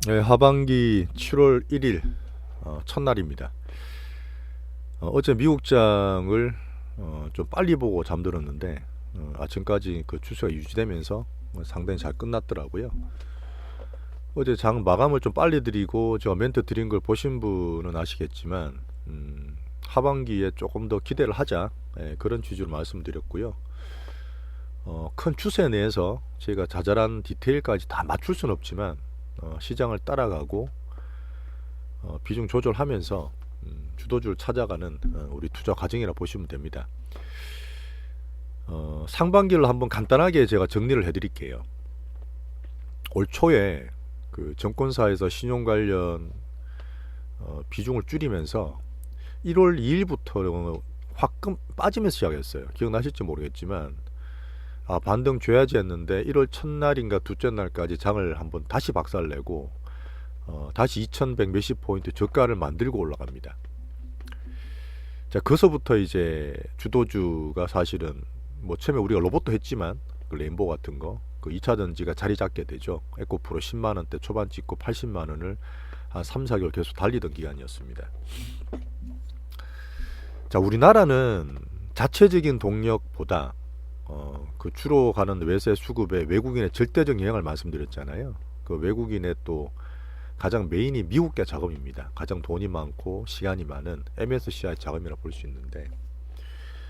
네, 하반기 7월 1일 첫날입니다. 어제 미국장을 좀 빨리 보고 잠들었는데 아침까지 그 추세가 유지되면서 상당히 잘 끝났더라고요. 어제 장 마감을 좀 빨리 드리고 제가 멘트 드린 걸 보신 분은 아시겠지만 하반기에 조금 더 기대를 하자, 그런 취지로 말씀드렸고요. 큰 추세 내에서 제가 자잘한 디테일까지 다 맞출 수는 없지만 시장을 따라가고 비중 조절하면서 주도주를 찾아가는 우리 투자 과정이라 보시면 됩니다. 상반기를 한번 간단하게 제가 정리를 해드릴게요. 올 초에 그 정권사에서 신용 관련 비중을 줄이면서 1월 2일부터 확금 빠지면서 시작했어요. 기억나실지 모르겠지만 반등 줘야지 했는데 1월 첫날인가 둘째 날까지 장을 한번 다시 박살내고 다시 2100 몇십 포인트 저가를 만들고 올라갑니다. 자, 그서부터 이제 주도주가 사실은 뭐 처음에 우리가 로봇도 했지만 그 레인보우 같은 거 그 2차 전지가 자리 잡게 되죠. 에코프로 10만원대 초반 찍고 80만원을 한 3, 4개월 계속 달리던 기간이었습니다. 자, 우리나라는 자체적인 동력보다 그 주로 가는 외세 수급에 외국인의 절대적 영향을 말씀드렸잖아요. 그 외국인의 또 가장 메인이 미국계 자금입니다. 가장 돈이 많고 시간이 많은 MSCI 자금이라 볼 수 있는데,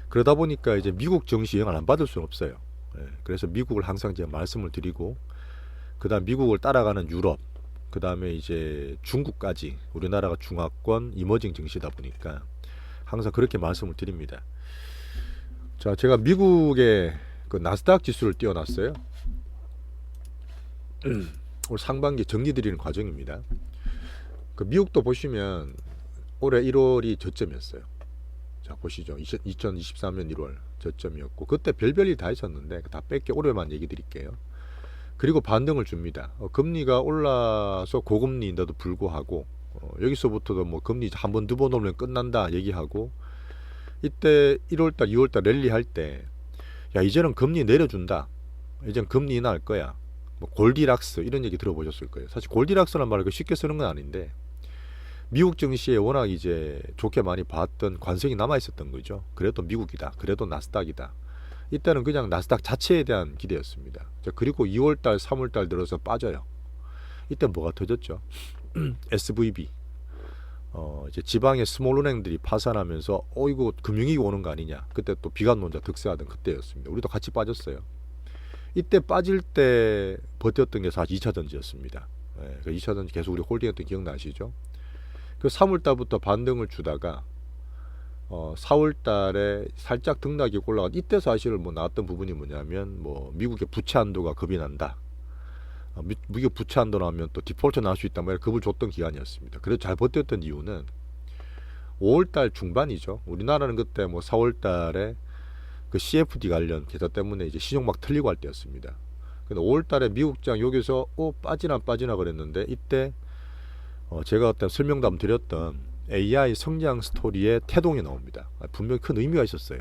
그러다 보니까 이제 미국 증시 영향을 안 받을 수는 없어요. 그래서 미국을 항상 제가 말씀을 드리고, 그 다음 미국을 따라가는 유럽, 그 다음에 이제 중국까지 우리나라가 중하권 이머징 증시다 보니까 항상 그렇게 말씀을 드립니다. 자, 제가 미국의 그 나스닥 지수를 띄워놨어요. 올 상반기 정리 드리는 과정입니다. 그 미국도 보시면 올해 1월이 저점이었어요. 자, 보시죠. 2023년 1월 저점이었고, 그때 별별일 다 있었는데 다 뺄게 올해만 얘기 드릴게요. 그리고 반등을 줍니다. 금리가 올라서 고금리인데도 불구하고 여기서부터도 뭐 금리 한 번 두 번 오르면 끝난다 얘기하고, 이때 1월달 2월달 랠리 할 때 야, 이제는 금리 내려준다, 이젠 금리 인하할 거야, 뭐 골디락스 이런 얘기 들어보셨을 거예요. 사실 골디락스란 말을 쉽게 쓰는 건 아닌데, 미국 증시에 워낙 이제 좋게 많이 봤던 관성이 남아 있었던 거죠. 그래도 미국이다, 그래도 나스닥이다. 이때는 그냥 나스닥 자체에 대한 기대였습니다. 그리고 2월달 3월달 들어서 빠져요. 이때 뭐가 터졌죠? SVB, 이제 지방의 스몰은행들이 파산하면서 이거 금융위기 오는 거 아니냐, 그때 또 비관론자 득세하던 그때였습니다. 우리도 같이 빠졌어요. 이때 빠질 때 버텼던 게 사실 2차 전지였습니다. 그 2차 전지 계속 우리 홀딩했던 기억나시죠? 그 3월달부터 반등을 주다가 4월달에 살짝 등락이 올라간, 이때 사실 뭐 나왔던 부분이 뭐냐면, 뭐 미국의 부채 한도가 겁이 난다, 미국 부채 한도 나오면 또 디폴트 나올 수 있다, 뭐 겁을 줬던 기간이었습니다. 그래서 잘 버텼던 이유는 5월달 중반이죠. 우리나라는 그때 뭐 4월달에 그 CFD 관련 계좌 때문에 이제 신용 막 틀리고 할 때였습니다. 근데 5월달에 미국장 여기서 빠지나 그랬는데, 이때 제가 어떤 설명담 드렸던 AI 성장 스토리의 태동이 나옵니다. 분명히 큰 의미가 있었어요.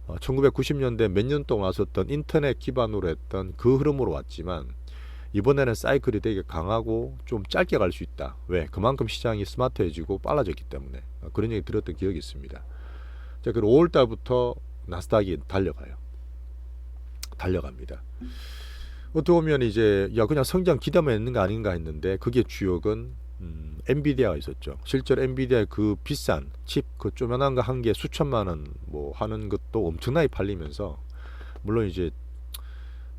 1990년대 몇 년 동안 왔었던 인터넷 기반으로 했던 그 흐름으로 왔지만, 이번에는 사이클이 되게 강하고 좀 짧게 갈 수 있다. 왜? 그만큼 시장이 스마트해지고 빨라졌기 때문에. 그런 얘기 들었던 기억이 있습니다. 자, 그리고 5월달부터 나스닥이 달려갑니다. 어떻게 보면 이제 그냥 성장 기대만 있는 거 아닌가 했는데, 그게 주역은 엔비디아가 있었죠. 실제로 엔비디아의 그 비싼 칩, 그 조그만한 거 한 개 수천만 원 뭐 하는 것도 엄청나게 팔리면서, 물론 이제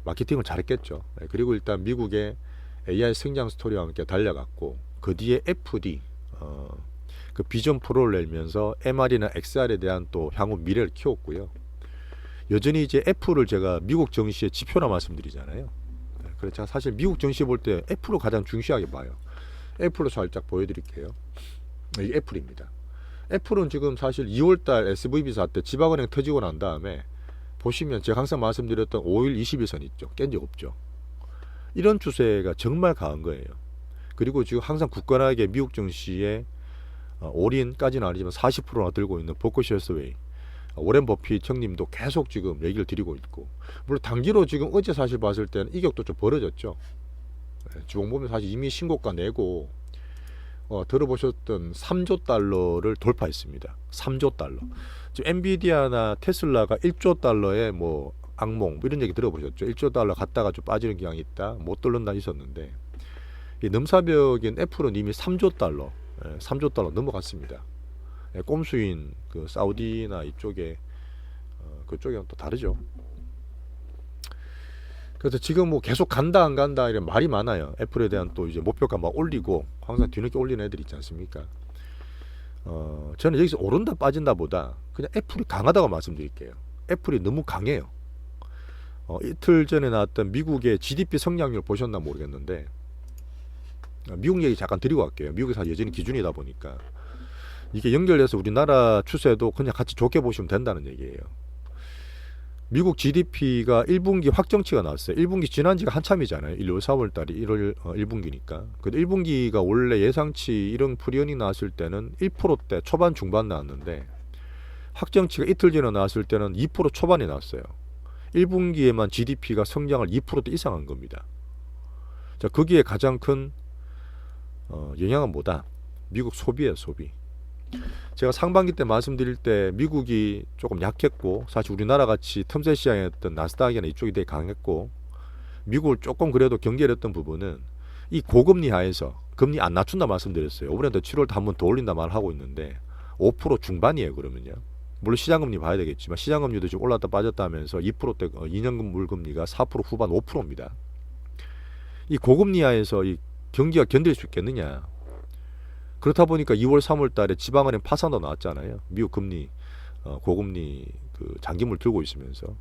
마케팅을 잘했겠죠. 그리고 일단 미국의 AI 성장 스토리와 함께 달려갔고, 그 뒤에 FD 그 비전 프로를 내면서 MR이나 XR에 대한 또 향후 미래를 키웠고요. 여전히 이제 F를 제가 미국 증시의 지표라 말씀드리잖아요. 그래서 제가 사실 미국 증시 볼 때 F를 가장 중시하게 봐요. 애플로 살짝 보여드릴게요. 이게 애플입니다. 애플은 지금 사실 2월달 SVB 사태 지방은행 터지고 난 다음에 보시면 제가 항상 말씀드렸던 5일 20일선 있죠. 깬 적 없죠. 이런 추세가 정말 강한 거예요. 그리고 지금 항상 굳건하게 미국 증시에 올인까지는 아니지만 40%나 들고 있는 버커셔 해서웨이, 오렌 버핏 형님도 계속 지금 얘기를 드리고 있고, 물론 단기로 지금 어제 사실 봤을 때는 이격도 좀 벌어졌죠. 주봉 보면 사실 이미 신고가 내고 들어보셨던 3조 달러를 돌파했습니다. 3조 달러. 지금 엔비디아나 테슬라가 1조 달러의 뭐 악몽 뭐 이런 얘기 들어보셨죠? 1조 달러 갔다가 좀 빠지는 경향이 있다. 못 뚫는다 있었는데 이 넘사벽인 애플은 이미 3조 달러, 3조 달러 넘어갔습니다. 꼼수인 그 사우디나 이쪽에 그쪽이랑 또 다르죠. 그래서 지금 뭐 계속 간다 안 간다 이런 말이 많아요. 애플에 대한 또 이제 목표가 막 올리고 항상 뒤늦게 올리는 애들 있지 않습니까? 저는 여기서 오른다 빠진다 보다 그냥 애플이 강하다고 말씀드릴게요. 애플이 너무 강해요. 이틀 전에 나왔던 미국의 GDP 성장률 보셨나 모르겠는데 미국 얘기 잠깐 드리고 갈게요. 미국에서 여전히 기준이다 보니까 이게 연결돼서 우리나라 추세도 그냥 같이 좋게 보시면 된다는 얘기예요. 미국 GDP가 1분기 확정치가 나왔어요. 1분기 지난 지가 한참이잖아요. 1, 2, 4월 달이 1월 1분기니까. 근데 1분기가 원래 예상치 이런 프리언이 나왔을 때는 1%대 초반 중반 나왔는데 확정치가 이틀 전에 나왔을 때는 2% 초반에 나왔어요. 1분기에만 GDP가 성장을 2%대 이상 한 겁니다. 자, 거기에 가장 큰 영향은 뭐다? 미국 소비예요, 소비. 제가 상반기 때 말씀드릴 때 미국이 조금 약했고 사실 우리나라 같이 틈새 시장이었던 나스닥이나 이쪽이 되게 강했고 미국을 조금 그래도 경계했던 부분은 이 고금리 하에서 금리 안 낮춘다 말씀드렸어요. 이번에도 7월 한 번 더 올린다 말하고 있는데 5% 중반이에요. 그러면요. 물론 시장금리 봐야 되겠지만 시장금리도 지금 올랐다 빠졌다 하면서 2%대 2년금 물금리가 4% 후반 5%입니다. 이 고금리 하에서 이 경기가 견딜 수 있겠느냐. 그렇다 보니까 2월 3월 달에 지방은행 파산도 나왔잖아요. 미국 금리 고금리 그 장기물 들고 있으면서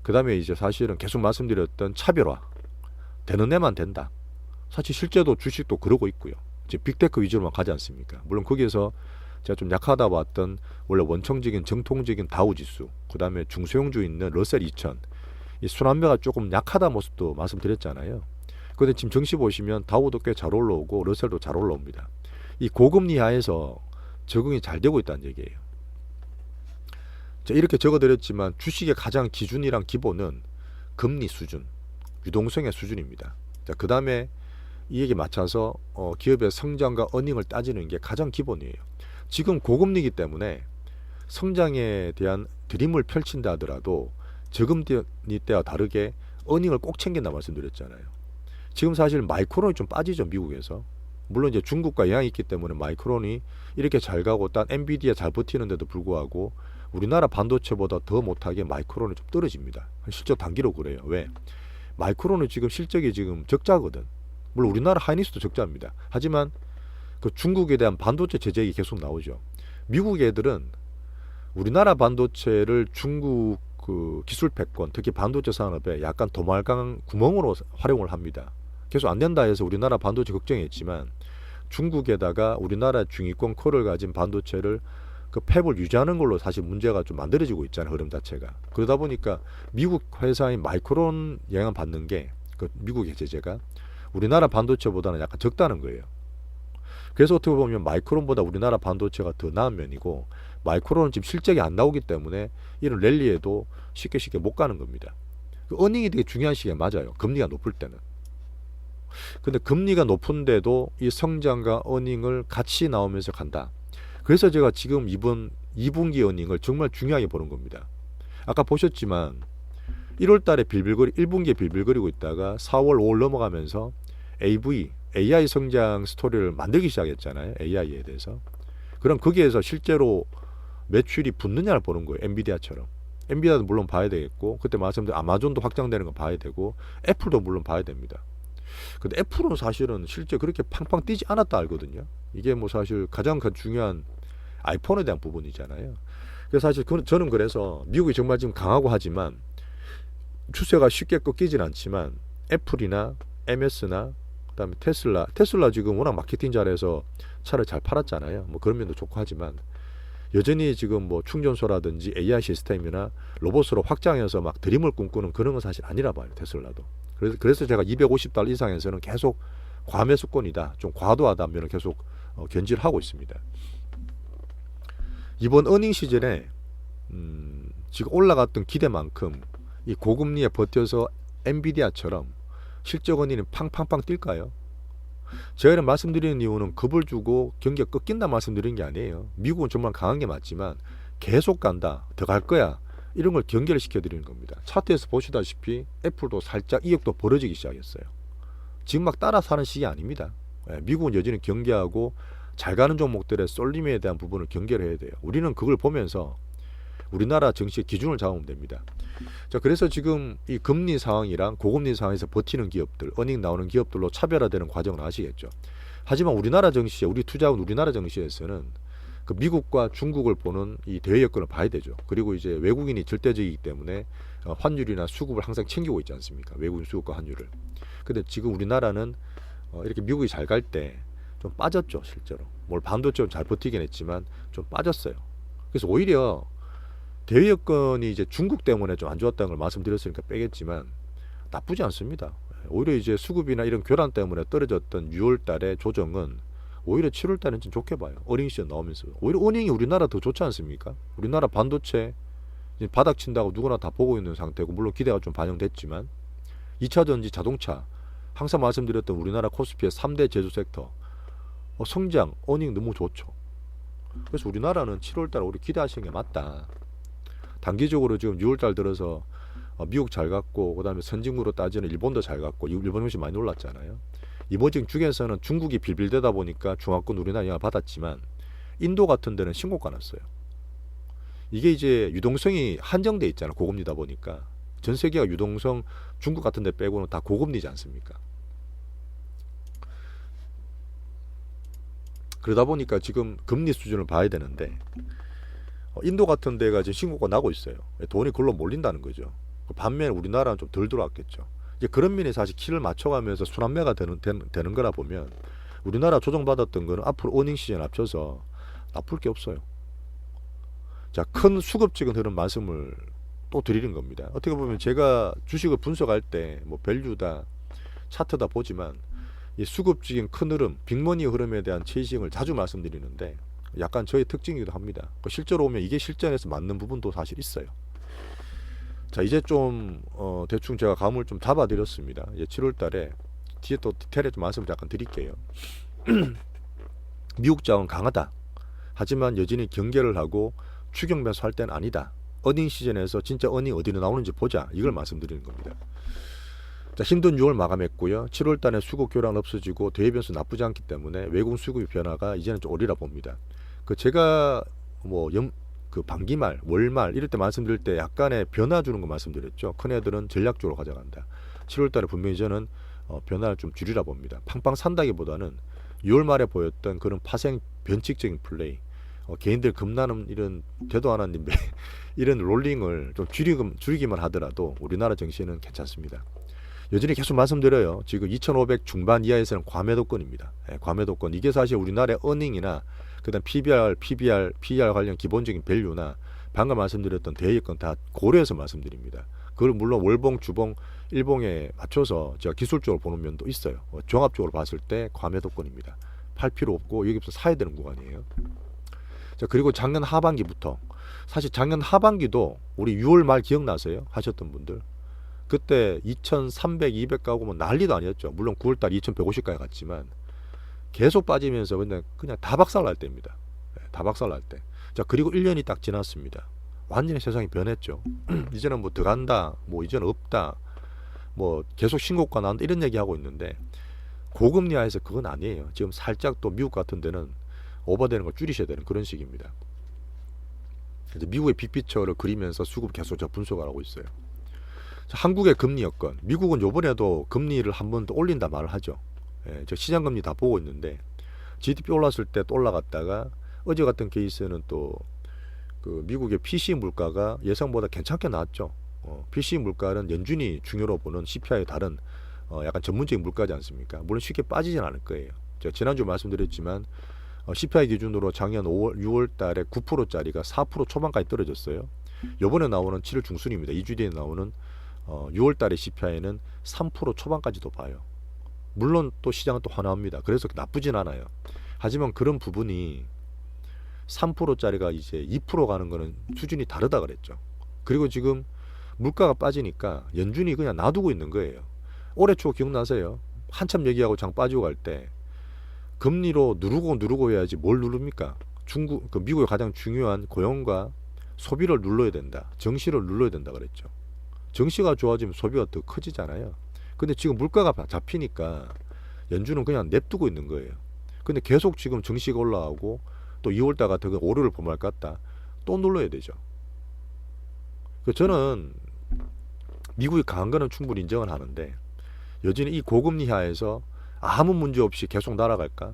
그 다음에 이제 사실은 계속 말씀드렸던 차별화 되는 애만 된다. 사실 실제도 주식도 그러고 있고요. 이제 빅테크 위주로만 가지 않습니까? 물론 거기에서 제가 좀 약하다 봤던 원래 원청적인 정통적인 다우지수 그 다음에 중소형주 있는 러셀 2000 이 순환매가 조금 약하다 모습도 말씀드렸잖아요. 그런데 지금 정시 보시면 다우도 꽤 잘 올라오고 러셀도 잘 올라옵니다. 이 고금리 하에서 적응이 잘 되고 있다는 얘기예요. 자, 이렇게 적어드렸지만 주식의 가장 기준이랑 기본은 금리 수준, 유동성의 수준입니다. 자, 그 다음에 이 얘기 맞춰서 기업의 성장과 어닝을 따지는 게 가장 기본이에요. 지금 고금리이기 때문에 성장에 대한 드림을 펼친다 하더라도 저금리 때와 다르게 어닝을 꼭 챙긴다 말씀드렸잖아요. 지금 사실 마이크론이 좀 빠지죠, 미국에서. 물론 이제 중국과 영향이 있기 때문에 마이크론이 이렇게 잘 가고 딴 엔비디아 잘 버티는데도 불구하고 우리나라 반도체보다 더 못하게 마이크론이 좀 떨어집니다. 실제 단기로 그래요. 왜? 마이크론은 지금 실적이 지금 적자거든. 물론 우리나라 하이닉스도 적자입니다. 하지만 그 중국에 대한 반도체 제재가 계속 나오죠. 미국 애들은 우리나라 반도체를 중국 그 기술 패권, 특히 반도체 산업에 약간 도말강 구멍으로 활용을 합니다. 계속 안 된다 해서 우리나라 반도체 걱정했지만 중국에다가 우리나라 중위권 코어를 가진 반도체를 그 팹을 유지하는 걸로 사실 문제가 좀 만들어지고 있잖아요. 흐름 자체가. 그러다 보니까 미국 회사인 마이크론 영향 받는 게 그 미국의 제재가 우리나라 반도체보다는 약간 적다는 거예요. 그래서 어떻게 보면 마이크론보다 우리나라 반도체가 더 나은 면이고 마이크론은 지금 실적이 안 나오기 때문에 이런 랠리에도 쉽게 못 가는 겁니다. 그 어닝이 되게 중요한 시기에 맞아요. 금리가 높을 때는. 근데 금리가 높은데도 이 성장과 어닝을 같이 나오면서 간다. 그래서 제가 지금 이번 2분기 어닝을 정말 중요하게 보는 겁니다. 아까 보셨지만 1월 달에 1분기에 빌빌거리고 있다가 4월, 5월 넘어가면서 AI 성장 스토리를 만들기 시작했잖아요. AI에 대해서. 그럼 거기에서 실제로 매출이 붙느냐를 보는 거예요. 엔비디아처럼. 엔비디아도 물론 봐야 되겠고 그때 말씀드린 아마존도 확장되는 거 봐야 되고 애플도 물론 봐야 됩니다. 근데 애플은 사실은 실제 그렇게 팡팡 뛰지 않았다 알거든요. 이게 뭐 사실 가장 중요한 아이폰에 대한 부분이잖아요. 그래서 사실 저는 그래서 미국이 정말 지금 강하고 하지만 추세가 쉽게 꺾이진 않지만 애플이나 MS나 그다음에 테슬라 지금 워낙 마케팅 잘해서 차를 잘 팔았잖아요. 뭐 그런 면도 좋고 하지만 여전히 지금 뭐 충전소라든지 AI 시스템이나 로봇으로 확장해서 막 드림을 꿈꾸는 그런 건 사실 아니라 봐요. 테슬라도. 그래서 제가 250달러 이상에서는 계속 과매수권이다. 좀 과도하다 면을 계속 견지를 하고 있습니다. 이번 어닝 시즌에 지금 올라갔던 기대만큼 이 고금리에 버텨서 엔비디아처럼 실적 원인은 팡팡팡 뛸까요? 제가 이런 말씀드리는 이유는 겁을 주고 경기가 꺾인다 말씀드리는 게 아니에요. 미국은 정말 강한 게 맞지만 계속 간다, 더 갈 거야, 이런 걸 경계를 시켜드리는 겁니다. 차트에서 보시다시피 애플도 살짝 이익도 벌어지기 시작했어요. 지금 막 따라 사는 시기 아닙니다. 미국은 여전히 경계하고 잘 가는 종목들의 쏠림에 대한 부분을 경계를 해야 돼요. 우리는 그걸 보면서 우리나라 증시의 기준을 잡으면 됩니다. 자, 그래서 지금 이 금리 상황이랑 고금리 상황에서 버티는 기업들, 어닝 나오는 기업들로 차별화되는 과정을 아시겠죠. 하지만 우리나라 증시에, 우리 투자한 우리나라 증시에서는 그 미국과 중국을 보는 이 대외 여건을 봐야 되죠. 그리고 이제 외국인이 절대적이기 때문에 환율이나 수급을 항상 챙기고 있지 않습니까? 외국인 수급과 환율을. 근데 지금 우리나라는 이렇게 미국이 잘 갈 때 좀 빠졌죠, 실제로. 뭘 반도체는 잘 버티긴 했지만 좀 빠졌어요. 그래서 오히려 대외 여건이 이제 중국 때문에 좀 안 좋았다는 걸 말씀드렸으니까 빼겠지만 나쁘지 않습니다. 오히려 이제 수급이나 이런 교란 때문에 떨어졌던 6월 달의 조정은 오히려 7월 달은 좀 좋게 봐요. 어닝 시즌 나오면서. 오히려 어닝이 우리나라 더 좋지 않습니까? 우리나라 반도체 바닥 친다고 누구나 다 보고 있는 상태고, 물론 기대가 좀 반영됐지만 2차전지, 자동차, 항상 말씀드렸던 우리나라 코스피의 3대 제조 섹터 성장, 어닝 너무 좋죠. 그래서 우리나라는 7월달 우리 기대하시는 게 맞다. 단기적으로 지금 6월달 들어서 미국 잘 갔고, 그 다음에 선진국으로 따지는 일본도 잘 갔고, 일본 훨씬 많이 올랐잖아요. 이머징 중에서는 중국이 빌빌대다 보니까 중화권 우리나라 영향을 받았지만 인도 같은 데는 신고가 났어요. 이게 이제 유동성이 한정돼 있잖아요. 고금리다 보니까 전 세계가 유동성 중국 같은 데 빼고는 다 고금리지 않습니까? 그러다 보니까 지금 금리 수준을 봐야 되는데 인도 같은 데가 지금 신고가 나고 있어요. 돈이 그걸로 몰린다는 거죠. 반면에 우리나라는 좀 덜 들어왔겠죠. 이제 그런 면에 사실 키를 맞춰가면서 순환매가 되는 거라 보면 우리나라 조정받았던 거는 앞으로 어닝 시즌 합쳐서 나쁠 게 없어요. 자, 큰 수급적인 흐름 말씀을 또 드리는 겁니다. 어떻게 보면 제가 주식을 분석할 때 뭐 밸류다, 차트다 보지만 이 수급적인 큰 흐름, 빅머니 흐름에 대한 체이싱을 자주 말씀드리는데 약간 저의 특징이기도 합니다. 실제로 보면 이게 실전에서 맞는 부분도 사실 있어요. 자, 이제 좀 대충 제가 감을 좀 잡아드렸습니다. 이제 7월 달에 뒤에 또 디테일에 좀 말씀을 잠깐 드릴게요. 미국 자원 강하다. 하지만 여전히 경계를 하고 추격 매수할 때는 아니다. 어닝 시즌에서 진짜 어닝 어디로 나오는지 보자. 이걸 말씀드리는 겁니다. 자, 힘든 6월 마감했고요. 7월 달에 수급 교란 없어지고 대외 변수 나쁘지 않기 때문에 외국 수급의 변화가 이제는 좀 오리라 봅니다. 제가 그 반기말, 월말 이럴 때 말씀드릴 때 약간의 변화 주는 거 말씀드렸죠. 큰 애들은 전략적으로 가져간다. 7월 달에 분명히 저는 변화를 좀 줄이라 봅니다. 팡팡 산다기보다는 6월 말에 보였던 그런 파생 변칙적인 플레이, 개인들 급나는 이런 되도 않았는 이런 롤링을 좀 줄이기만 하더라도 우리나라 정시는 괜찮습니다. 여전히 계속 말씀드려요. 지금 2500 중반 이하에서는 과매도권입니다. 과매도권. 이게 사실 우리나라의 어닝이나 그다음 PBR 관련 기본적인 밸류나 방금 말씀드렸던 대여건 다 고려해서 말씀드립니다. 그걸 물론 월봉, 주봉, 일봉에 맞춰서 제가 기술적으로 보는 면도 있어요. 종합적으로 봤을 때 과매도권입니다. 팔 필요 없고 여기서 사야 되는 구간이에요. 자, 그리고 작년 하반기부터, 사실 작년 하반기도 우리 6월 말 기억나세요? 하셨던 분들. 그때 2300, 200 가고 뭐 난리도 아니었죠. 물론 9월달 2150까지 갔지만 계속 빠지면서 그냥 다 박살날 때입니다. 다 박살날 때. 자, 그리고 1년이 딱 지났습니다. 완전히 세상이 변했죠. 이제는 뭐 더 간다, 뭐 이제는 없다, 뭐 계속 신고가 나온다 이런 얘기하고 있는데 고금리 하에서 그건 아니에요. 지금 살짝 또 미국 같은 데는 오버되는 걸 줄이셔야 되는 그런 식입니다. 이제 미국의 빅피처를 그리면서 수급 계속 분석을 하고 있어요. 자, 한국의 금리 여건. 미국은 요번에도 금리를 한 번 더 올린다 말을 하죠. 저 시장금리 다 보고 있는데 GDP 올랐을 때 또 올라갔다가 어제 같은 케이스는 또 그 미국의 PC 물가가 예상보다 괜찮게 나왔죠. PC 물가는 연준이 중요로 보는 CPI의 다른 약간 전문적인 물가지 않습니까? 물론 쉽게 빠지진 않을 거예요. 제가 지난주 말씀드렸지만 CPI 기준으로 작년 6월 달에 9%짜리가 4% 초반까지 떨어졌어요. 요번에 나오는 7월 중순입니다. 2주 뒤에 나오는 6월 달의 CPI는 3% 초반까지도 봐요. 물론 또 시장은 또 환호합니다. 그래서 나쁘진 않아요. 하지만 그런 부분이 3%짜리가 이제 2% 가는 거는 수준이 다르다 그랬죠. 그리고 지금 물가가 빠지니까 연준이 그냥 놔두고 있는 거예요. 올해 초 기억나세요? 한참 얘기하고 장 빠지고 갈 때 금리로 누르고 해야지 뭘 누릅니까? 미국의 가장 중요한 고용과 소비를 눌러야 된다. 정시를 눌러야 된다 그랬죠. 정시가 좋아지면 소비가 더 커지잖아요. 근데 지금 물가가 잡히니까 연준은 그냥 냅두고 있는 거예요. 근데 계속 지금 정시가 올라가고 또 2월달 같은 거 오류를 범할 것 같다. 또 눌러야 되죠. 저는 미국이 강한 거는 충분히 인정을 하는데 여전히 이 고금리 하에서 아무 문제 없이 계속 날아갈까?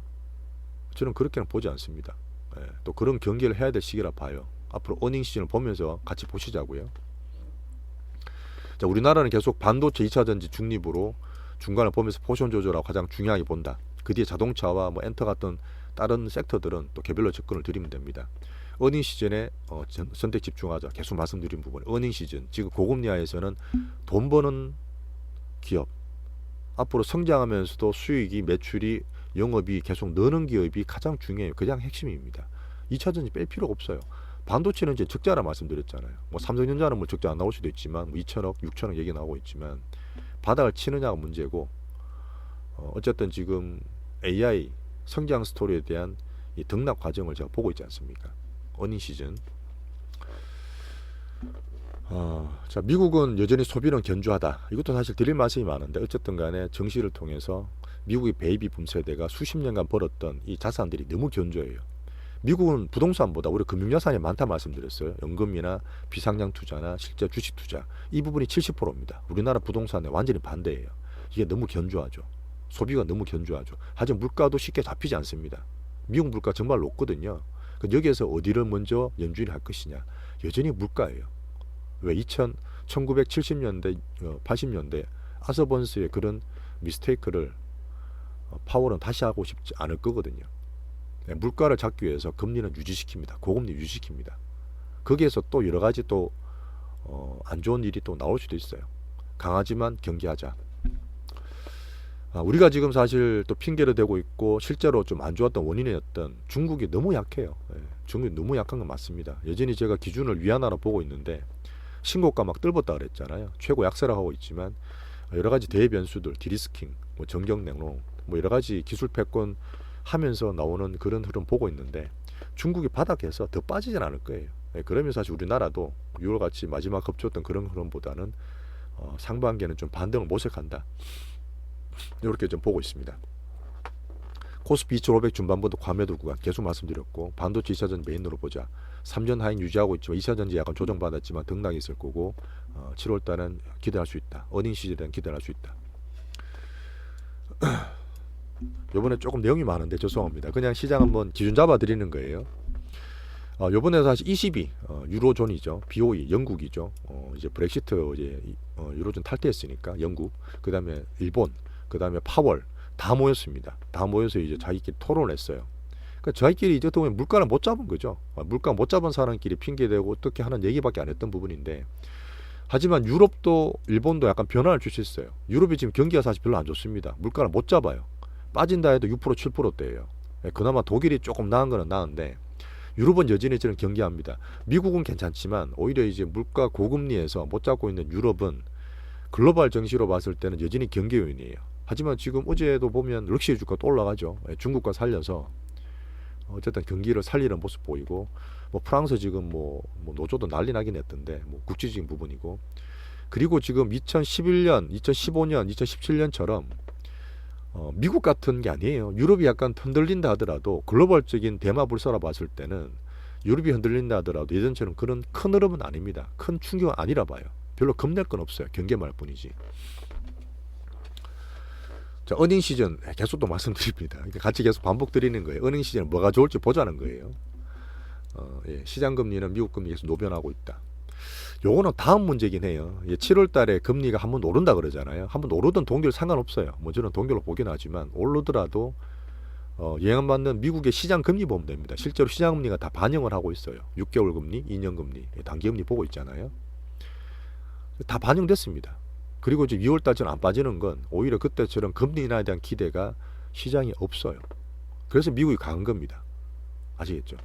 저는 그렇게는 보지 않습니다. 예, 또 그런 경계를 해야 될 시기라 봐요. 앞으로 어닝 시즌을 보면서 같이 보시자고요. 자, 우리나라는 계속 반도체 2차전지 중립으로 중간을 보면서 포션 조절하고 가장 중요하게 본다. 그 뒤에 자동차와 뭐 엔터 같은 다른 섹터들은 또 개별로 접근을 드리면 됩니다. 어닝 시즌에 선택 집중하자. 계속 말씀드린 부분. 어닝 시즌. 지금 고금리하에서는 돈 버는 기업. 앞으로 성장하면서도 수익이 매출이 영업이 계속 느는 기업이 가장 중요해요. 가장 핵심입니다. 2차전지 뺄 필요가 없어요. 반도체는 이제 적자라 말씀드렸잖아요. 뭐 삼성전자는 뭐 적자 안 나올 수도 있지만 뭐 2천억, 6천억 얘기 나오고 있지만 바닥을 치느냐가 문제고 어쨌든 지금 AI 성장 스토리에 대한 이 등락 과정을 제가 보고 있지 않습니까? 어닝 시즌. 자, 미국은 여전히 소비는 견조하다. 이것도 사실 드릴 말씀이 많은데 어쨌든 간에 정시를 통해서 미국의 베이비 붐 세대가 수십 년간 벌었던 이 자산들이 너무 견조해요. 미국은 부동산보다 우리 금융자산이 많다 말씀드렸어요. 연금이나 비상장 투자나 실제 주식 투자 이 부분이 70%입니다. 우리나라 부동산에 완전히 반대예요. 이게 너무 견조하죠. 소비가 너무 견조하죠. 하지만 물가도 쉽게 잡히지 않습니다. 미국 물가 정말 높거든요. 여기에서 어디를 먼저 연준이 할 것이냐. 여전히 물가예요. 왜 1970년대 80년대 아서번스의 그런 미스테이크를 파월은 다시 하고 싶지 않을 거거든요. 물가를 잡기 위해서 금리는 유지시킵니다. 고금리 유지시킵니다. 거기에서 또 여러 가지 또 안 좋은 일이 또 나올 수도 있어요. 강하지만 경계하자. 우리가 지금 사실 또 핑계를 대고 있고 실제로 좀 안 좋았던 원인이었던 중국이 너무 약해요. 중국이 너무 약한 건 맞습니다. 여전히 제가 기준을 위안화로 보고 있는데 신고가 막 뜰었다 그랬잖아요. 최고 약세라고 하고 있지만 여러 가지 대외 변수들, 디리스킹, 뭐 정경 냉동, 뭐 여러 가지 기술 패권 하면서 나오는 그런 흐름 보고 있는데 중국이 바닥에서 더 빠지진 않을 거예요. 그러면 사실 우리나라도 6월같이 마지막 급조했던 그런 흐름보다는 상반기에는 좀 반등을 모색한다. 이렇게 좀 보고 있습니다. 코스피 2500 중반부터 과매도 구간 계속 말씀드렸고 반도체 2차전 메인으로 보자. 3전 하인 유지하고 있지만 2차전지 약간 조정받았지만 등락이 있을 거고 7월달은 기대할 수 있다. 어닝 시즌에 기대할 수 있다. 요번에 조금 내용이 많은데 죄송합니다. 그냥 시장 한번 기준 잡아 드리는 거예요. 요번에 사실 22 유로존이죠. BOE 영국이죠. 이제 브렉시트 이제 유로존 탈퇴했으니까 영국, 그다음에 일본, 그다음에 파월 다 모였습니다. 다 모여서 이제 자기끼리 토론을 했어요. 그러니까 자기끼리 이제 보면 물가를 못 잡은 거죠. 물가 못 잡은 사람끼리 핑계대고 어떻게 하는 얘기밖에 안 했던 부분인데 하지만 유럽도 일본도 약간 변화를 줄 수 있어요. 유럽이 지금 경기가 사실 별로 안 좋습니다. 물가를 못 잡아요. 빠진다 해도 6% 7%대예요. 그나마 독일이 조금 나은 거는 나은데 유럽은 여전히 저는 경계합니다. 미국은 괜찮지만 오히려 이제 물가 고금리에서 못 잡고 있는 유럽은 글로벌 정시로 봤을 때는 여전히 경계 요인이에요. 하지만 지금 어제도 보면 럭셔리 주가 또 올라가죠. 중국과 살려서 어쨌든 경기를 살리는 모습 보이고 뭐 프랑스 지금 뭐 노조도 난리 나긴 했던데 뭐 국지적인 부분이고 그리고 지금 2011년, 2015년, 2017년처럼 미국 같은 게 아니에요. 유럽이 약간 흔들린다 하더라도 글로벌적인 대마불사라 봤을 때는 유럽이 흔들린다 하더라도 예전처럼 그런 큰 흐름은 아닙니다. 큰 충격은 아니라 봐요. 별로 겁낼 건 없어요. 경계말 뿐이지. 자, 어닝 시즌 계속 또 말씀드립니다. 같이 계속 반복 드리는 거예요. 어닝 시즌 뭐가 좋을지 보자는 거예요. 시장 금리는 미국 금리에서 노변하고 있다. 요거는 다음 문제긴 해요. 7월 달에 금리가 한번 오른다 그러잖아요. 한번 오르든 동결 상관없어요. 뭐 저는 동결로 보긴 하지만 오르더라도 영향받는 미국의 시장 금리 보면 됩니다. 실제로 시장 금리가 다 반영을 하고 있어요. 6개월 금리, 2년 금리, 단기 금리 보고 있잖아요. 다 반영됐습니다. 그리고 이제 2월 달처럼 안 빠지는 건 오히려 그때처럼 금리 인하에 대한 기대가 시장에 없어요. 그래서 미국이 강한 겁니다. 아시겠죠?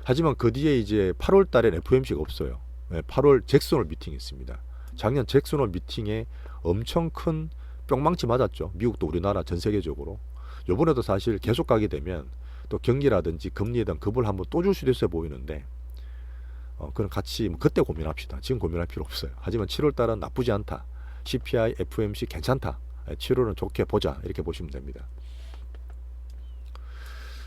하지만 그 뒤에 이제 8월 달엔 FOMC가 없어요. 8월 잭슨홀 미팅이 있습니다. 작년 잭슨홀 미팅에 엄청 큰 뿅망치 맞았죠. 미국도 우리나라 전 세계적으로. 요번에도 사실 계속 가게 되면 또 경기라든지 금리에 대한 급을 한번 또 줄 수도 있어 보이는데 그럼 같이 그때 고민합시다. 지금 고민할 필요 없어요. 하지만 7월 달은 나쁘지 않다. CPI, FOMC 괜찮다. 7월은 좋게 보자. 이렇게 보시면 됩니다.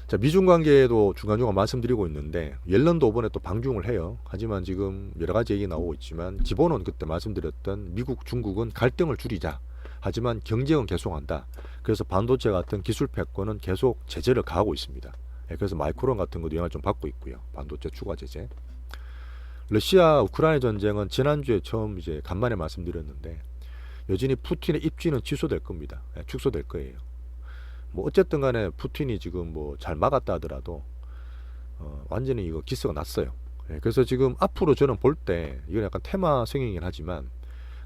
자, 미중 관계에도 중간중간 말씀드리고 있는데 옐런도 이번에 또 방중을 해요. 하지만 지금 여러 가지 얘기 나오고 있지만 기본은 그때 말씀드렸던 미국, 중국은 갈등을 줄이자. 하지만 경쟁은 계속한다. 그래서 반도체 같은 기술 패권은 계속 제재를 가하고 있습니다. 그래서 마이크론 같은 것도 영향을 좀 받고 있고요. 반도체 추가 제재. 러시아 우크라이나 전쟁은 지난주에 처음 이제 간만에 말씀드렸는데 여전히 푸틴의 입지는 취소될 겁니다. 축소될 거예요. 뭐 어쨌든 간에 푸틴이 지금 뭐 잘 막았다 하더라도 완전히 이거 기스가 났어요. 그래서 지금 앞으로 저는 볼 때 이건 약간 테마 성향이긴 하지만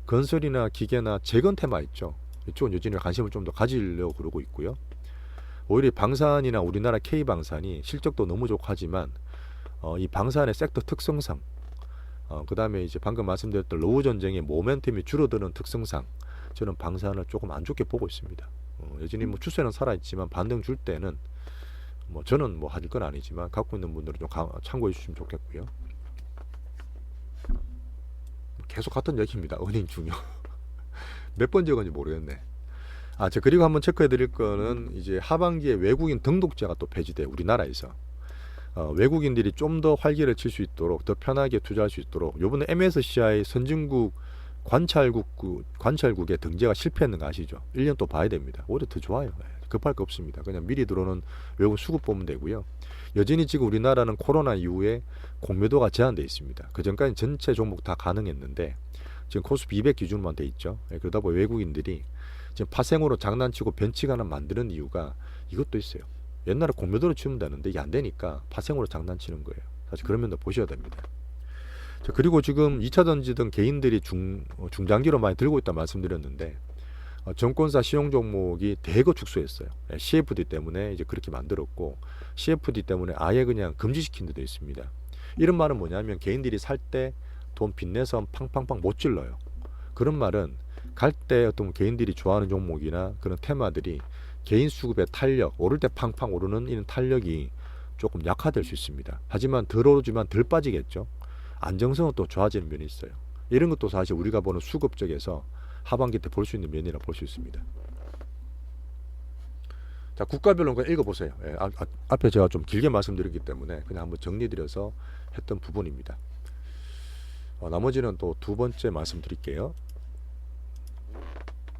건설이나 기계나 재건 테마 있죠. 이쪽은 여전히 관심을 좀 더 가지려고 그러고 있고요. 오히려 방산이나 우리나라 K방산이 실적도 너무 좋고 하지만 이 방산의 섹터 특성상 그 다음에 이제 방금 말씀드렸던 러우 전쟁의 모멘텀이 줄어드는 특성상 저는 방산을 조금 안 좋게 보고 있습니다. 여전히 뭐 추세는 살아있지만 반등 줄 때는 뭐 저는 뭐 하실 건 아니지만 갖고 있는 분들은 좀 참고해 주시면 좋겠고요. 계속 같은 얘기입니다. 은행 중요. 몇 번 적은지 모르겠네. 저 그리고 한번 체크해 드릴 거는 이제 하반기에 외국인 등록제가 또 폐지돼 우리나라에서 외국인들이 좀 더 활기를 칠 수 있도록 더 편하게 투자할 수 있도록 요번에 MSCI 선진국 관찰국의 등재가 실패했는 거 아시죠? 1년 또 봐야 됩니다. 오히려 더 좋아요. 급할 거 없습니다. 그냥 미리 들어오는 외국 수급 보면 되고요. 여전히 지금 우리나라는 코로나 이후에 공매도가 제한되어 있습니다. 그 전까지 전체 종목 다 가능했는데 지금 코스피 200 기준으로만 돼 있죠. 그러다 보니 외국인들이 지금 파생으로 장난치고 벤치가나 만드는 이유가 이것도 있어요. 옛날에 공매도로 치면 되는데 이게 안 되니까 파생으로 장난치는 거예요. 사실 그런 면도 보셔야 됩니다. 자, 그리고 지금 2차 전지등 개인들이 중장기로 많이 들고 있다 말씀드렸는데 정권사 시용 종목이 대거 축소했어요. CFD 때문에 이제 그렇게 만들었고 CFD 때문에 아예 그냥 금지시킨 데도 있습니다. 이런 말은 뭐냐면 개인들이 살 때 돈 빚내서 팡팡팡 못 질러요. 그런 말은 갈 때 어떤 개인들이 좋아하는 종목이나 그런 테마들이 개인 수급의 탄력, 오를 때 팡팡 오르는 이런 탄력이 조금 약화될 수 있습니다. 하지만 덜 오르지만 덜 빠지겠죠. 안정성은 또 좋아지는 면이 있어요. 이런 것도 사실 우리가 보는 수급 쪽에서 하반기 때 볼 수 있는 면이라 볼 수 있습니다. 자, 국가별로 그냥 읽어보세요. 앞에 제가 좀 길게 말씀드렸기 때문에 그냥 한번 정리드려서 했던 부분입니다. 나머지는 또 두 번째 말씀드릴게요.